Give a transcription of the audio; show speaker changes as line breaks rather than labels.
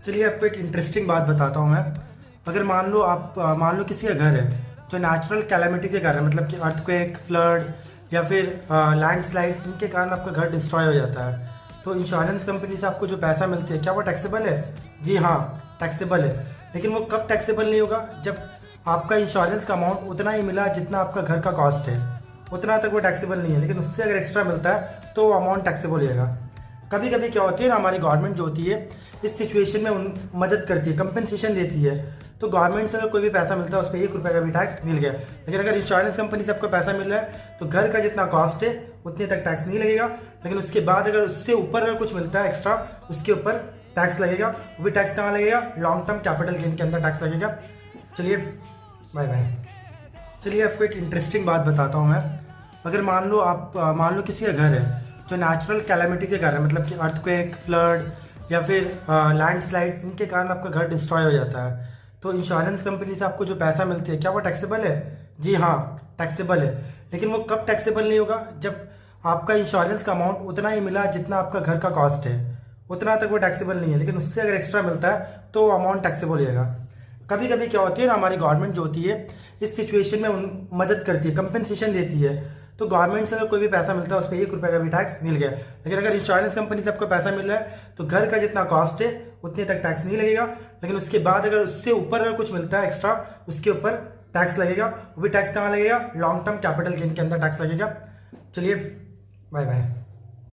चलिए आपको एक इंटरेस्टिंग बात बताता हूँ मैं। अगर मान लो किसी का घर है जो नेचुरल कैलामिटी के कारण, मतलब कि अर्थक्वेक, फ्लड या फिर लैंडस्लाइड, इनके कारण आपका घर डिस्ट्रॉय हो जाता है, तो इंश्योरेंस कंपनी से आपको जो पैसा मिलती है, क्या वो टैक्सेबल है? जी हाँ, टैक्सेबल है। लेकिन वो कब टैक्सेबल नहीं होगा? जब आपका इंश्योरेंस का अमाउंट उतना ही मिला जितना आपका घर का कॉस्ट है, उतना तक वो टैक्सेबल नहीं है। लेकिन उससे अगर एक्स्ट्रा मिलता है तो वो अमाउंट टैक्सेबल होगा। कभी कभी क्या होती है ना, हमारी गवर्नमेंट जो होती है इस सिचुएशन में मदद करती है, कंपनसेशन देती है। तो गवर्नमेंट से अगर कोई भी पैसा मिलता है उस पर 1 रुपये का भी टैक्स मिल गया। लेकिन अगर इंश्योरेंस कंपनी से आपको पैसा मिल रहा है तो घर का जितना कॉस्ट है उतने तक टैक्स नहीं लगेगा। लेकिन उसके बाद अगर उससे ऊपर अगर कुछ मिलता है एक्स्ट्रा, उसके ऊपर टैक्स लगेगा। वो भी टैक्स कहाँ लगेगा? लॉन्ग टर्म कैपिटल गेन के अंदर टैक्स लगेगा। चलिए बाय बाय। चलिए आपको एक इंटरेस्टिंग बात बताता हूँ मैं। अगर मान लो किसी का घर है जो नेचुरल कैलामिटी के कारण, मतलब कि अर्थक्वेक, फ्लड या फिर लैंडस्लाइड, इनके कारण आपका घर डिस्ट्रॉय हो जाता है, तो इंश्योरेंस कंपनी से आपको जो पैसा मिलती है, क्या वो टैक्सेबल है? जी हाँ, टैक्सेबल है। लेकिन वो कब टैक्सेबल नहीं होगा? जब आपका इंश्योरेंस का अमाउंट उतना ही मिला जितना आपका घर का कॉस्ट है, उतना तक वो टैक्सेबल नहीं है। लेकिन उससे अगर एक्स्ट्रा मिलता है तो अमाउंट टैक्सेबल होगा। कभी कभी क्या होती है ना, हमारी गवर्नमेंट जो होती है इस सिचुएशन में मदद करती है, कंपनसेशन देती है। तो गवर्नमेंट से अगर कोई भी पैसा मिलता है उस पर 1 रुपये का भी टैक्स मिल गया। लेकिन अगर इंश्योरेंस कंपनी से आपको पैसा मिल रहा है तो घर का जितना कॉस्ट है उतने तक टैक्स नहीं लगेगा। लेकिन उसके बाद अगर उससे ऊपर अगर कुछ मिलता है एक्स्ट्रा, उसके ऊपर टैक्स लगेगा। वो भी टैक्स कहाँ लगेगा? लॉन्ग टर्म कैपिटल गेन के अंदर टैक्स लगेगा। चलिए बाय बाय।